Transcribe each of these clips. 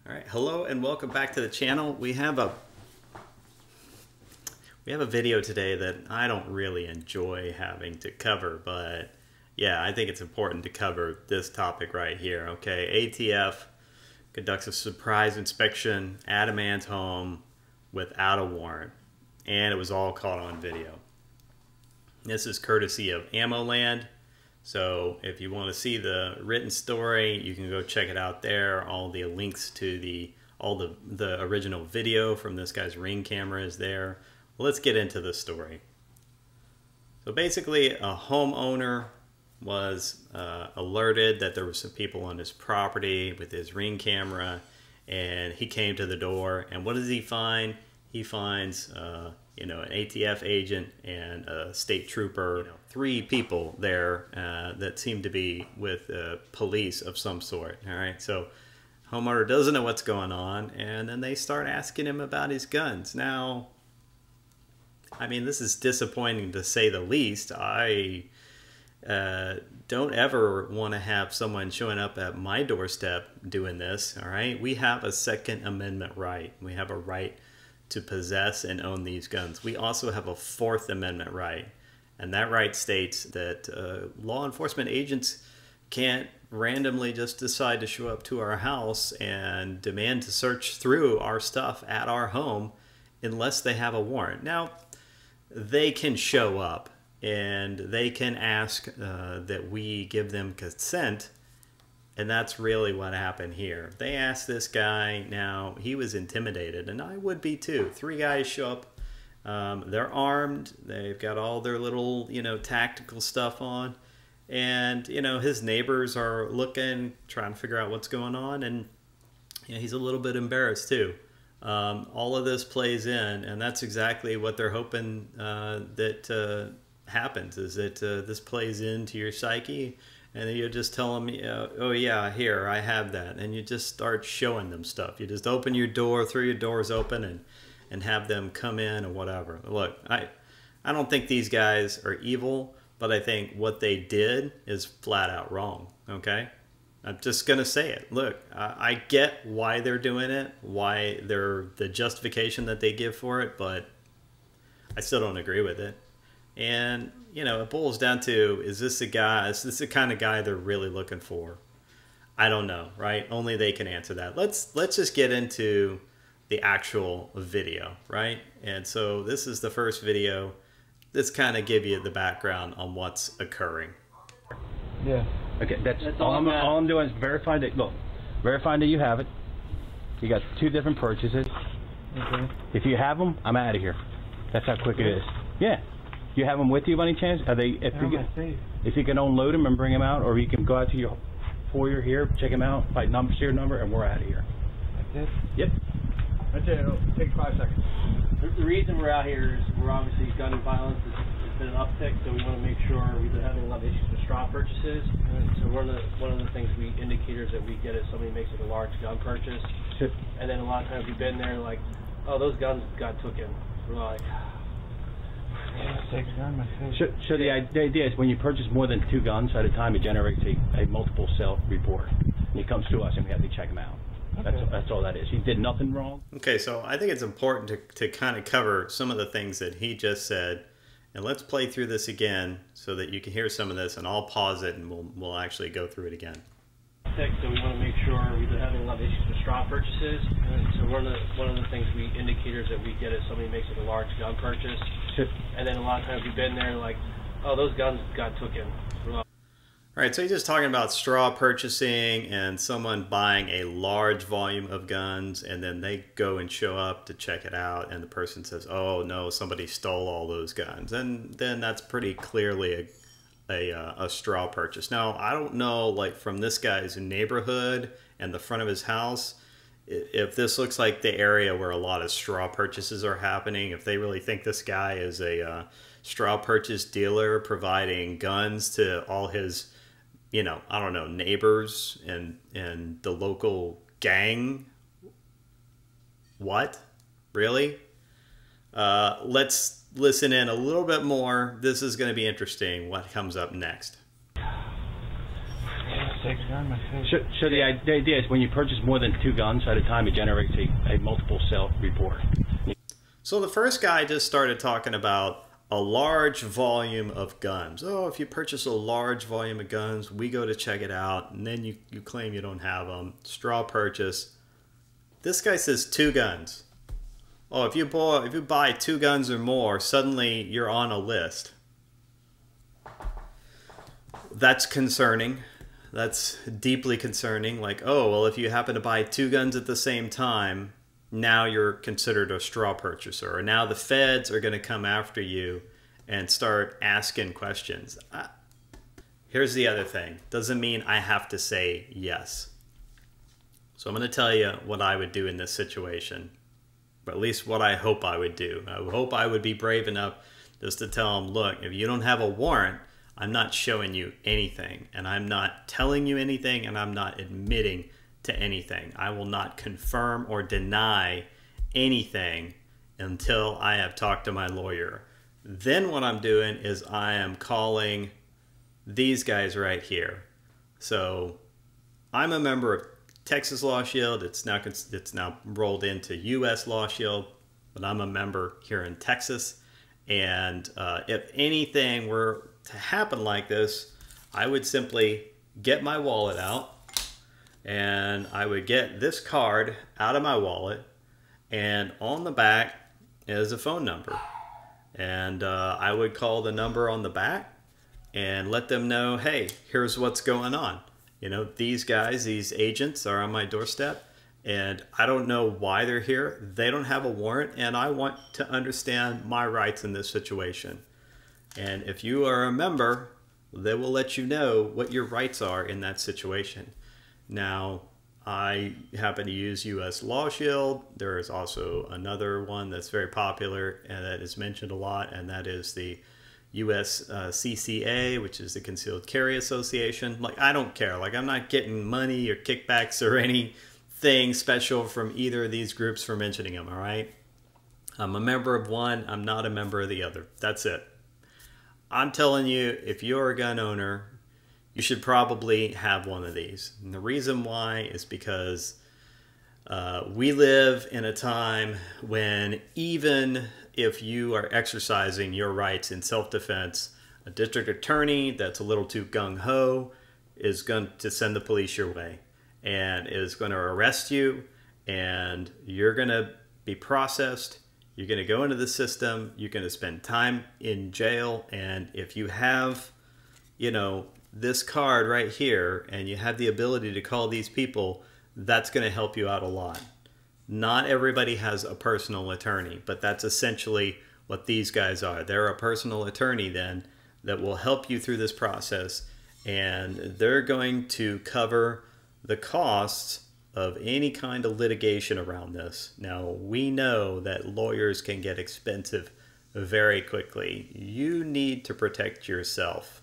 All right, hello and welcome back to the channel. We have a video today that I don't really enjoy having to cover, but yeah, I think it's important to cover this topic right here. Okay, ATF conducts a surprise inspection at a man's home without a warrant, and it was all caught on video. This is courtesy of Ammo Land. So if you want to see the written story, you can go check it out there. All the links to the original video from this guy's Ring camera is there. Well, let's get into the story. So basically, a homeowner was alerted that there were some people on his property with his Ring camera, and he came to the door. And what does he find? He finds an ATF agent and a state trooper, three people there that seem to be with police of some sort. All right, so homeowner doesn't know what's going on, and then they start asking him about his guns. Now, I mean, this is disappointing to say the least. I don't ever want to have someone showing up at my doorstep doing this. All right, we have a Second Amendment right. We have a right to possess and own these guns. We also have a Fourth Amendment right, and that right states that law enforcement agents can't randomly just decide to show up to our house and demand to search through our stuff at our home unless they have a warrant. Now, they can show up and they can ask that we give them consent. And that's really what happened here. They asked this guy. Now, he was intimidated, and I would be too. Three guys show up. They're armed. They've got all their little, tactical stuff on. And, his neighbors are looking, trying to figure out what's going on. And he's a little bit embarrassed too. All of this plays in, and that's exactly what they're hoping that happens, is that this plays into your psyche. And then you just tell them, oh yeah, here, I have that. And you just start showing them stuff. You just open your door, throw your doors open, and have them come in or whatever. Look, I don't think these guys are evil, but I think what they did is flat out wrong, okay? I'm just going to say it. Look, I get why they're doing it, why the justification that they give for it, but I still don't agree with it. And, it boils down to, is this the kind of guy they're really looking for? I don't know, right? Only they can answer that. Let's just get into the actual video, right? And so this is the first video. This kind of give you the background on what's occurring. Yeah. Okay, that's all I'm doing is verifying that you have it. You got two different purchases. Okay. If you have them, I'm out of here. That's how quick it is. Yeah. You have them with you by any chance? Are they? If you can unload them and bring them out, or you can go out to your foyer here, check them out, like serial number, and we're out of here. That's it? Yep. That's it. It'll take 5 seconds. The reason we're out here is we're obviously gun violence has been an uptick, so we want to make sure we've been having a lot of issues with straw purchases. So one of the things indicators that we get is somebody makes like a large gun purchase, and then a lot of times we've been there like, oh, those guns got taken. We're like, so the idea is when you purchase more than 2 guns at a time, it generates a multiple sale report. And it comes to us, and we have to check them out. Okay. That's all that is. He did nothing wrong. Okay, so I think it's important to kind of cover some of the things that he just said. And let's play through this again so that you can hear some of this, and I'll pause it and we'll actually go through it again. So we want to make sure we've been having a lot of issues with straw purchases. So one of the things indicators that we get is somebody makes like a large gun purchase, and then a lot of times we've been there like, oh, those guns got taken. All right, so he's just talking about straw purchasing and someone buying a large volume of guns, and then they go and show up to check it out, and the person says, oh no, somebody stole all those guns. And then that's pretty clearly a straw purchase. Now, I don't know, like from this guy's neighborhood and the front of his house, if this looks like the area where a lot of straw purchases are happening, if they really think this guy is a straw purchase dealer providing guns to all his, I don't know, neighbors and the local gang. What? Really? Let's listen in a little bit more. This is going to be interesting, what comes up next. So the idea is when you purchase more than 2 guns at a time, it generates a multiple sale report. So the first guy just started talking about a large volume of guns. Oh, if you purchase a large volume of guns, we go to check it out, and then you claim you don't have them. Straw purchase. This guy says 2 guns. Oh, if you buy 2 guns or more, suddenly you're on a list. That's concerning. That's deeply concerning. Like, oh, well, if you happen to buy 2 guns at the same time, now you're considered a straw purchaser. Or now the feds are going to come after you and start asking questions. Here's the other thing. Doesn't mean I have to say yes. So I'm going to tell you what I would do in this situation. Or at least what I hope I would do. I hope I would be brave enough just to tell them, look, if you don't have a warrant, I'm not showing you anything, and I'm not telling you anything, and I'm not admitting to anything. I will not confirm or deny anything until I have talked to my lawyer. Then what I'm doing is I am calling these guys right here. So I'm a member of Texas Law Shield. It's now rolled into US Law Shield, but I'm a member here in Texas. And if anything were to happen like this, I would simply get my wallet out, and I would get this card out of my wallet, and on the back is a phone number. And I would call the number on the back and let them know, hey, here's what's going on. You know, these guys, these agents are on my doorstep, and I don't know why they're here. They don't have a warrant, and I want to understand my rights in this situation. And if you are a member, they will let you know what your rights are in that situation. Now, I happen to use US Law Shield. There is also another one that's very popular and that is mentioned a lot, and that is the USCCA, which is the Concealed Carry Association. Like, I don't care. Like, I'm not getting money or kickbacks or anything special from either of these groups for mentioning them, all right? I'm a member of one. I'm not a member of the other. That's it. I'm telling you, if you're a gun owner, you should probably have one of these. And the reason why is because we live in a time when even if you are exercising your rights in self-defense, a district attorney that's a little too gung-ho is going to send the police your way and is going to arrest you, and you're going to be processed. You're going to go into the system. You're going to spend time in jail. And if you have, you know, this card right here and you have the ability to call these people, that's going to help you out a lot. Not everybody has a personal attorney, but that's essentially what these guys are. They're a personal attorney then that will help you through this process, and they're going to cover the costs of any kind of litigation around this. Now, we know that lawyers can get expensive very quickly. You need to protect yourself.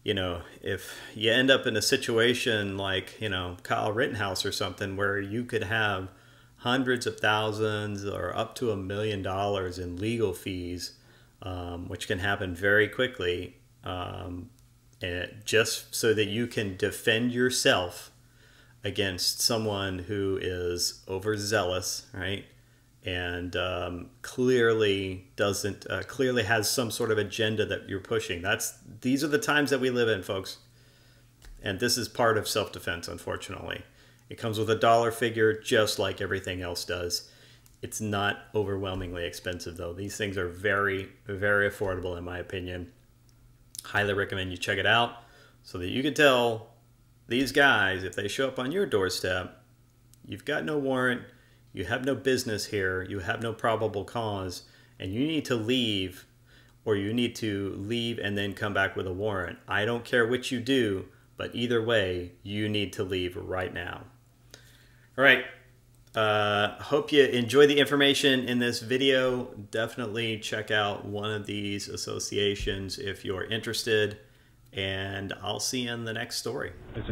You know, if you end up in a situation like, you know, Kyle Rittenhouse or something, where you could have hundreds of thousands or up to $1 million in legal fees, which can happen very quickly, and just so that you can defend yourself against someone who is overzealous, right? And clearly has some sort of agenda that you're pushing. These are the times that we live in, folks. And this is part of self-defense, unfortunately. It comes with a dollar figure just like everything else does. It's not overwhelmingly expensive, though. These things are very, very affordable, in my opinion. Highly recommend you check it out so that you can tell these guys, if they show up on your doorstep, you've got no warrant, you have no business here, you have no probable cause, and you need to leave, or you need to leave and then come back with a warrant. I don't care what you do, but either way, you need to leave right now. All right. Hope you enjoy the information in this video. Definitely check out one of these associations if you're interested, and I'll see you in the next story. There's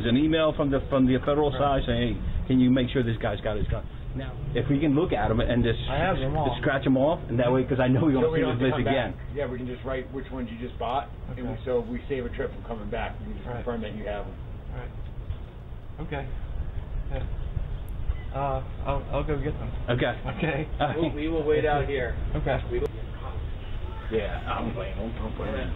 an email from the federal side saying, hey, can you make sure this guy's got his gun? Now, if we can look at them and just scratch them off, and that way, because I know we're going to see this again. Yeah, we can just write which ones you just bought, okay. So we save a trip from coming back. We can just confirm that you have them. All right. Okay. Yeah. I'll go get them. Okay. Okay. We will wait out here. Okay. Yeah, I don't blame them.